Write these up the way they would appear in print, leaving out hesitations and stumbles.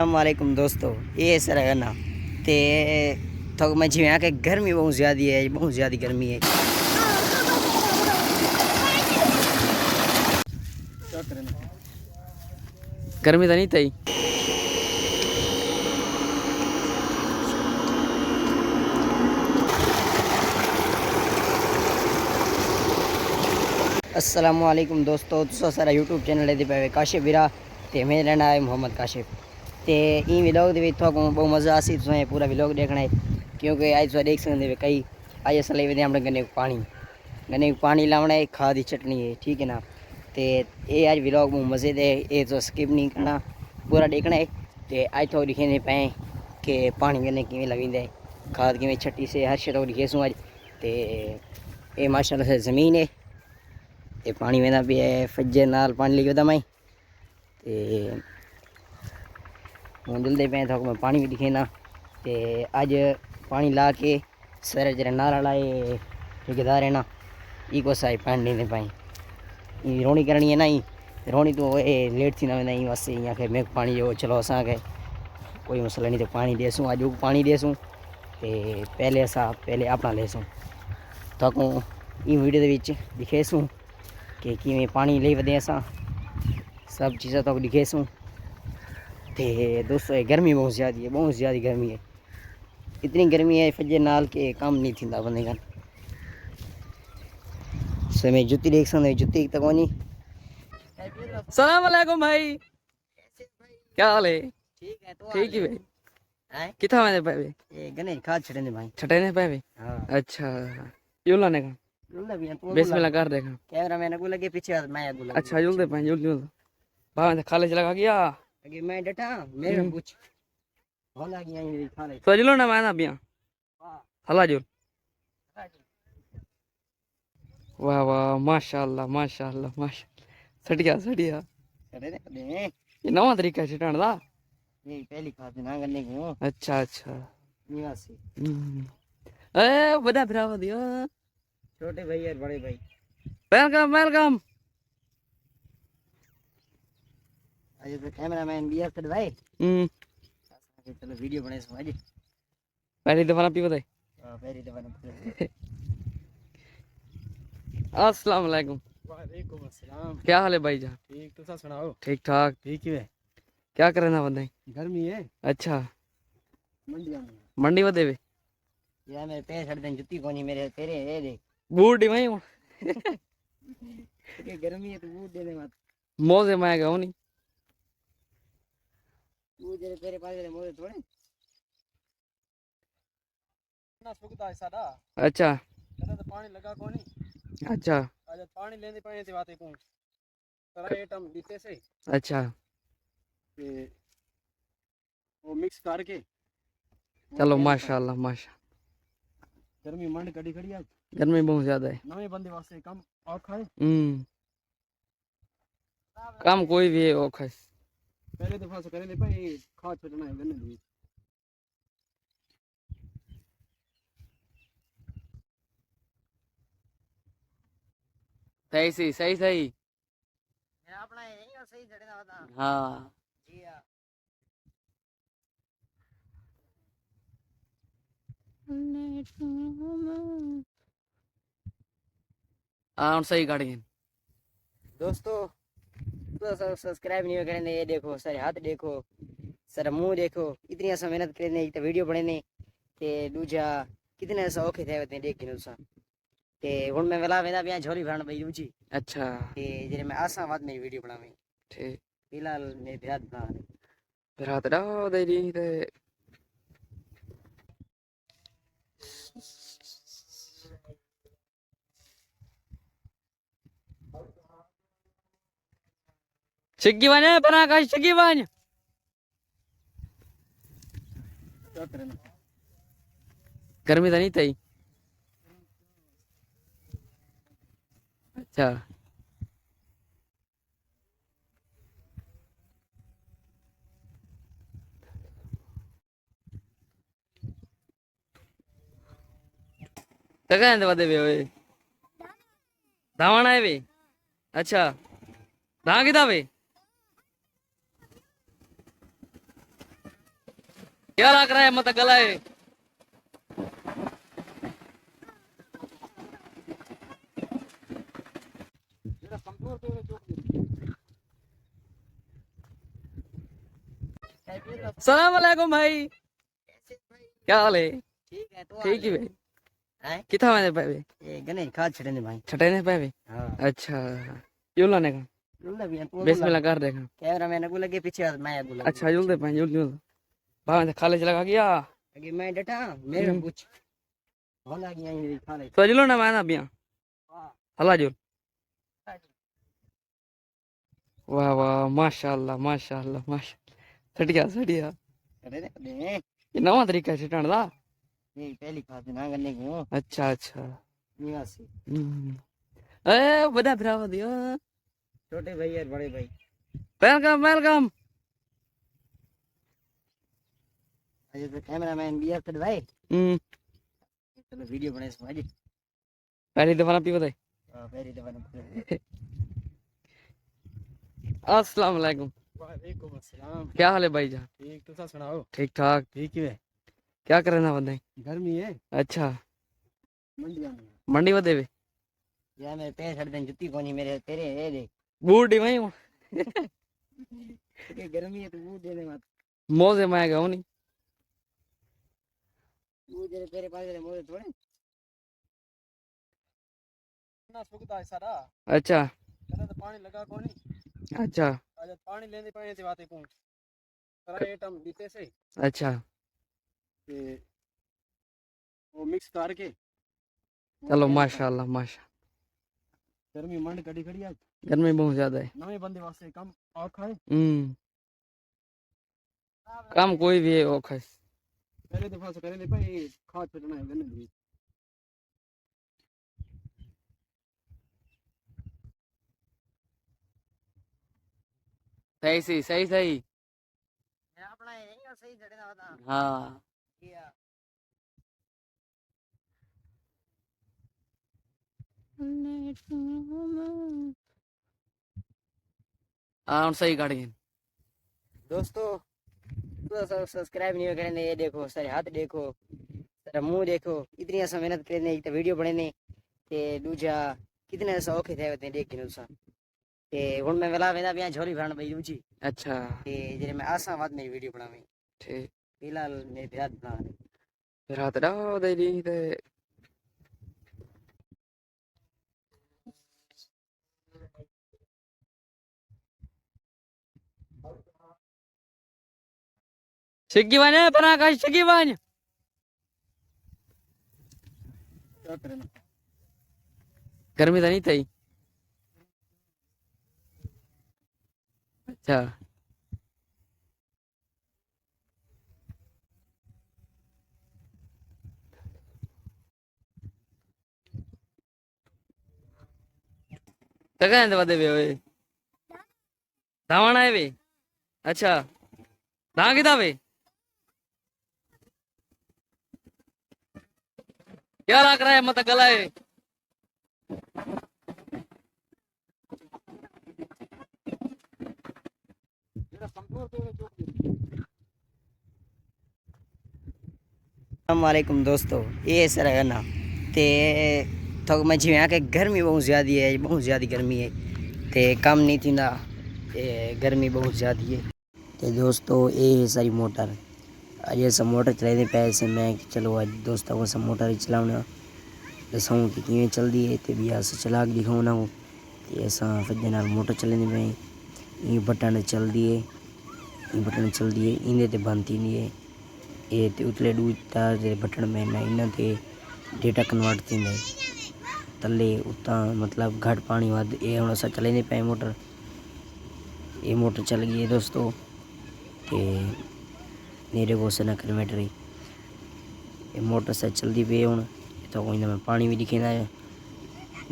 अस्सलामुअलैकुम दोस्तों, ये सर है ना ते तो मैं जी यहाँ के गर्मी बहुत ज़्यादा है, बहुत ज़्यादा गर्मी है। गर्मी तो नहीं थी। अस्सलामुअलैकुम दोस्तों, तुसा सारा यूट्यूब चैनल है पे काशिफ विरा ते मेरा नाम है मोहम्मद काशिफ। ते ई व्लॉग दे विच थोको बहुत मज़ा आसी, तुसें पूरा व्लॉग देखना है क्योंकि आज तुस देख सकते कई आज अस ले वे अपने गन्ने पानी लावना है, खाद की चटनी है, ठीक है ना। तो ये आज व्लॉग बहुत मज़े दे, ये तो स्किप नहीं करना, पूरा देखना है। तो आज तो दिखे पे कि पानी गन्ने किमें लगे, खाद किमें छट्टी से हर शे तो दिखेसूँ अज। तो ये माशाल्लाह से ज़मीन है, ते पानी वेंदा भी है, फज्जे नाल पानी लेके वेंदा मैं। ते हूँ जुलदे पे तो मैं पानी भी दिखे ना। ते अज पानी ला के सवेरे जरा नाल लाए ठेकेदार है ना, ई को साई पानी देने पाई रोनी करनी है ना। ही रोनी तो लेट थी ना वेंदा बस यहाँ के मैं पानी जो चलो असा के कोई मसला नहीं, तो पानी देसूँ अज पानी देसूँ। ते पहले अपना लेसूँ तो ई वीडियो के दिखेसूँ कि किमें पानी ले वधे असां सब चीज़ा तो दिखेसूँ। तो दोस्तों गर्मी बहुत ज़्यादा है, बहुत ज़्यादा गर्मी है, इतनी गर्मी है फजे नाल के काम नहीं थींदा बंदे का। सो मैं जुत्ती देख सकते, जुत्ती तक कोनी। सलाम अलैकुम भाई, क्या हाल है? ठीक है तो ठीक है भाई। हैं कितना मैंने पाए? ये गने खाद छड़े ने भाई, छठे ने पाए? हां अच्छा, यूं लाने का जुलदा भी तो बिस्मिल्लाह कर देखा। कैमरा मैंने को लगे पीछे मैं को लगे अच्छा जुलदे पाए, जुल भाई खाले चला गया अगे मैं डटा मेरे पूछ होला गया ये खाने तो जुलो ना मैं ना बिया। हां हला जुल। वाह वाह माशाअल्लाह माशाअल्लाह माशा सटिया करे दे ये नवा तरीका है छटाण दा। ये पहली खाद ना गन्ने को अच्छा अच्छा निवासी ए बड़ा भरावा दियो। छोटे भाई और बड़े भाई, वेलकम वेलकम। आज तो कैमरामैन भी है भाई। चलो वीडियो बने सो आज पहली दफा ना पी बताई। हां पहली दफा ना। अस्सलाम वालेकुम। वालेकुम अस्सलाम। क्या हाल है भाई जान? ठीक तो सुनाओ। ठीक ठाक। ठीक है। क्या कर रहे ना बंदे? गर्मी है अच्छा मंडिया में मंडी में देवे यार, मेरे पैर छड़ दें जुत्ती कोनी मेरे तेरे ये देख बूट भाई हूं कि गर्मी है तो बूट दे दे मत। मोजे में गया नहीं। वो जरे तेरे पास जरे मोरे थोड़े ना सुकता है सादा। अच्छा तो पानी लगा कोनी। अच्छा आज पानी लेने पाए थे बातें को सारा आइटम दीते से अच्छा ते वो मिक्स करके चलो माशाल्लाह माशा। गर्मी मंड कड़ी खड़ी आज, गर्मी बहुत ज्यादा है। नवे बंदे वास्ते कम औखा है। काम कोई भी है औखा है। पहले दफा से करे भाई खाद छटना है गन्ने दी। सही सही सही सही। मैं अपना यही सही छड़ना होता। हाँ जी हां हाँ सही काट गए। दोस्तों, तो सब्सक्राइब नहीं करें, ये देखो सारे हाथ देखो, सारा मुंह देखो, इतनी ऐसा मेहनत करें एक तो वीडियो बने ते दूजा कितने ऐसा औखे थे होते देख के नुसा ते हुन मैं वेला वेंदा पिया झोली भरण बई रुचि अच्छा ते जेरे मैं आसा बाद मेरी वीडियो बनावे ठीक। फिलहाल मेरे बिराद बना फिर हाथ डाओ दे दी ते छिग्गी बने बना का छिग्गी बन। क्या करें गर्मी तो नहीं थी। अच्छा तो कहने वादे वे ओए धावना है वे। अच्छा धा किता वे क्या लग रहा है मत गलाए सलाम वालेकुम भाई क्या हाल है ठीक है तो ठीक है भाई हैं कितना मैंने पाए ये गने खाद छड़े ने भाई छठे ने पाए हां अच्छा क्यों लाने का जुल्दा भी तो बिस्मिल्लाह कर देखा कैमरामैन को लगे पीछे मैं बोला अच्छा जुल दे पाए जुल भाई खाले चला गया अगे मैं डटा मेरे पूछ होला गया ये खा ले तो जुलो ना मैं ना बिया हां हला जुल वाह वाह माशाल्लाह माशाल्लाह माशा सटिया अरे दे ये नवा तरीका है छटाण दा ये पहली खाद ना करने को अच्छा अच्छा निवासी ए बड़ा भरावा दियो छोटे भाई और बड़े भाई वेलकम वेलकम अजय तो कैमरामैन भी है भाई हम्म चलो वीडियो बने इसमें आज पहली दफा ना पी बताई पहली दफा ना अस्सलाम वालेकुम वालेकुम अस्सलाम क्या हाल है भाई जान ठीक तो सुनाओ ठीक ठाक ठीक है क्या कर रहे ना बंदे गर्मी है अच्छा मंडिया में मंडी बदे वे यार मेरे पैर छड़ दें जुत्ती कोनी मेरे तेरे ये देख बूट ही मैं कि गर्मी है तो बूट देने मत मोजे में आएगा नहीं बूट दे तेरे पास तेरे मोरे थोड़े ना सुखदा है सारा अच्छा कदा तो पानी लगा कोनी अच्छा आज पानी लेने पानी से बातें को सारा आइटम बीते से अच्छा ते वो मिक्स करके चलो माशाल्लाह माशा गर्मी मंड कड़ी खड़ी आज गर्मी बहुत ज्यादा है नवे बंदे वास्ते कम औखा है काम कोई भी है औखा है पहले दफा से करे भाई खाद छटना है गन्ने दी सही सही मैं अपना यही सही छड़ना होता हाँ किया हाँ सही काट गए दोस्तों तो सब्सक्राइब नहीं करें ये देखो सारे हाथ देखो सारा मुंह देखो इतनी ऐसा मेहनत करने एक तो वीडियो बने ते दूजा कितने ऐसा औखे थे होते देख के नुसा ते हुन मैं वेला वेदा बिया झोली भरण बई ऊंची अच्छा ते जेरे मैं आसाबाद में वीडियो बनावी ठीक फिलहाल मेरे बिराद बना फिर हाथ डाओ दे दी ते शिकी बने पना का शिकी बन क्या करना गर्मी तो नहीं थी अच्छा तो कहने बदे वे ओए धावण है वे अच्छा धा किता वे क्या लग रहा है मत गलाए अस्सलामुअलैकुम दोस्तों ये सर है ना ते तो मैं जी के गर्मी बहुत ज़्यादा है बहुत ज़्यादा गर्मी है ते कम नहीं थी ना ते गर्मी बहुत ज़्यादा है ते दोस्तों ये सारी मोटर आज ये सब मोटर चलाने पे से मैं चलो आज दोस्तों को सब मोटर चलाना दसाऊँ कि किमें चलती है तो भी अस चला के दिखाऊँ ना ते असा फजे नाल मोटर चलाने पे ये बटन चलती है ये बटन चलती है इन्हें ते बंद थी है ये ते उतले दूता जे बटन में ना इन ते डेटा कन्वर्ट थी तले उतना मतलब घट पानी वध ये हम अस चलाने पे मोटर ये मोटर चल गई है दोस्तों ते मेरे को से ना किलोमीटर ये मोटर से चलती पे हूँ तो कोई में पानी भी दिखे है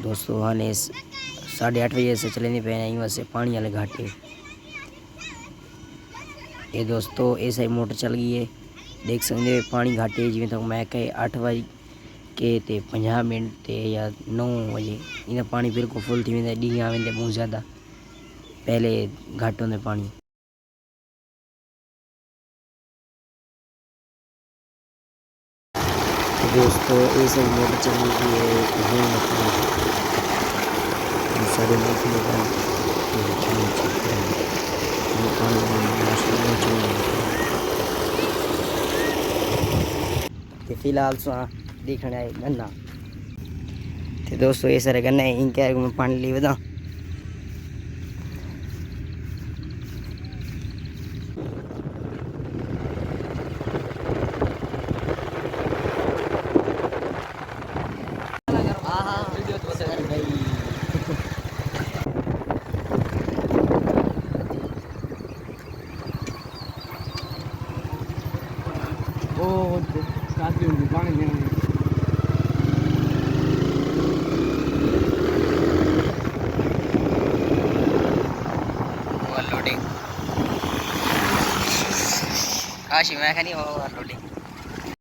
दोस्तों हाँ 8:30 बजे से चलने पे आई वैसे पानी वाले घाटे ये दोस्तों ऐसा ही मोटर चल गई है देख सकते पानी घाटे जिमें तक मैं कहे 8 बजे के ते 50 मिनट ते या 9 बजे इन पानी बिल्कुल फुल थी वेंदे डी आवेंदे बहुत ज़्यादा पहले घाटों में पानी दोस्तों ये सब मोटर चलने की है सारे देखने का फिलहाल देखने आए गन्ना तो दोस्तों ये सारे गन्ने इनके मैं पानी ली बदा लोडिंग काशी मैं नहीं हो लोडिंग